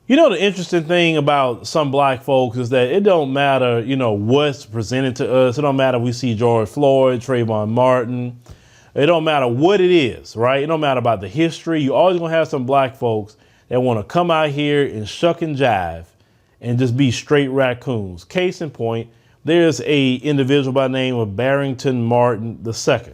You know, the interesting thing about some black folks is that it don't matter, what's presented to us. It don't matter if we see George Floyd, Trayvon Martin. It don't matter what it is, right? It don't matter about the history. You always gonna have some black folks that want to come out here and shuck and jive and just be straight raccoons. Case in point, there's a individual by the name of Barrington Martin II.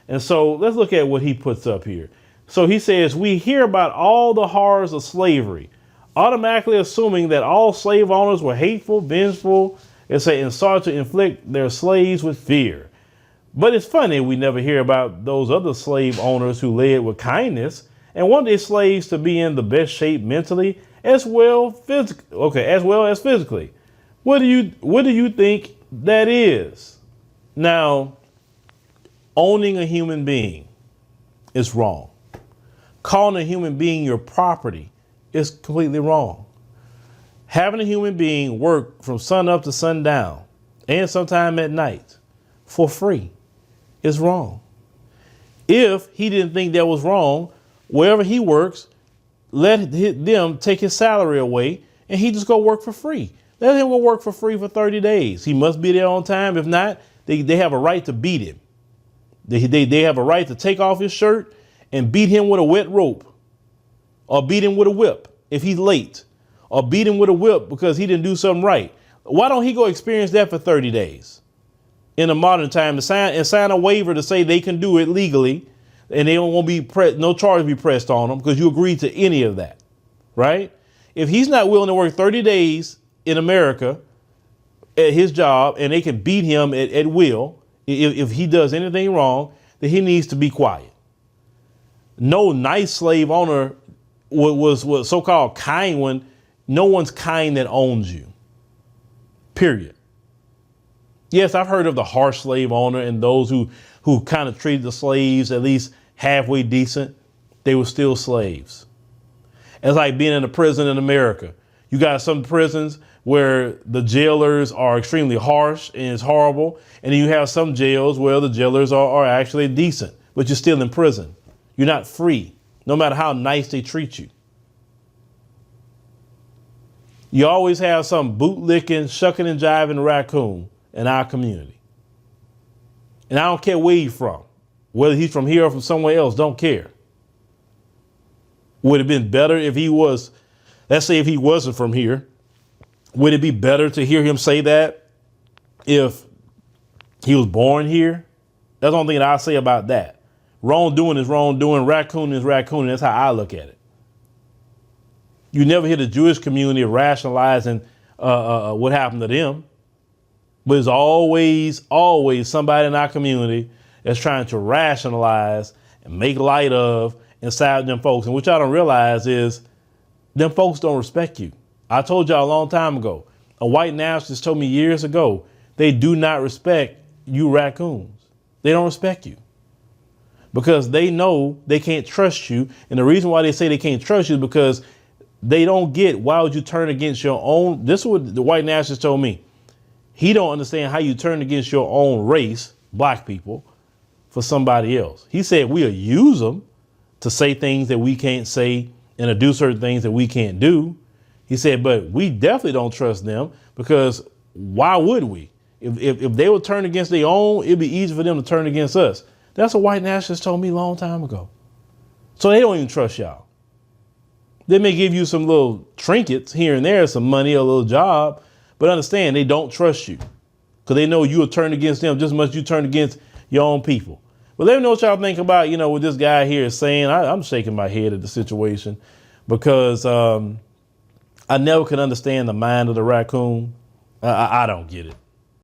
And so let's look at what he puts up here. So he says, we hear about all the horrors of slavery, automatically assuming that all slave owners were hateful, vengeful, and sought to inflict their slaves with fear. But it's funny we never hear about those other slave owners who led with kindness and want their slaves to be in the best shape mentally as well as physically. What do you think that is? Now, owning a human being is wrong. Calling a human being your property is completely wrong. Having a human being work from sun up to sundown and sometime at night for free is wrong. If he didn't think that was wrong, wherever he works, let them take his salary away and he just go work for free. Let him go work for free for 30 days. He must be there on time. If not, they have a right to beat him. They have a right to take off his shirt and beat him with a wet rope, or beat him with a whip if he's late, or beat him with a whip because he didn't do something right. Why don't he go experience that for 30 days in a modern time to sign a waiver to say they can do it legally and they won't be no charge be pressed on them because you agreed to any of that, right? If he's not willing to work 30 days in America at his job and they can beat him at will, if he does anything wrong, then he needs to be quiet. No nice slave owner was so-called kind one. No one's kind that owns you, period. Yes, I've heard of the harsh slave owner and those who kind of treated the slaves at least halfway decent. They were still slaves. It's like being in a prison in America. You got some prisons where the jailers are extremely harsh and it's horrible. And then you have some jails where the jailers are actually decent, but you're still in prison. You're not free, no matter how nice they treat you. You always have some bootlicking, shucking and jiving raccoon in our community. And I don't care where he's from, whether he's from here or from somewhere else, don't care. Would it have been better if he was, let's say if he wasn't from here, would it be better to hear him say that if he was born here? That's the only thing that I'll say about that. Wrongdoing is wrongdoing, raccoon is raccoon. That's how I look at it. You never hear the Jewish community rationalizing what happened to them. But it's always somebody in our community that's trying to rationalize and make light of and side them folks. And what y'all don't realize is them folks don't respect you. I told y'all a long time ago, a white nationalist told me years ago, they do not respect you raccoons. They don't respect you because they know they can't trust you. And the reason why they say they can't trust you is because they don't get, why would you turn against your own? This is what the white nationalist told me. He don't understand how you turn against your own race, black people, for somebody else. He said we'll use them to say things that we can't say and to do certain things that we can't do. He said, but we definitely don't trust them because why would we? If they would turn against their own, it'd be easy for them to turn against us. That's what white nationalists told me a long time ago. So they don't even trust y'all. They may give you some little trinkets here and there, some money, a little job, but understand they don't trust you because they know you'll turn against them just as much as you turn against your own people. But let me know what y'all think about, what this guy here is saying. I'm shaking my head at the situation because I never could understand the mind of the raccoon. I don't get it.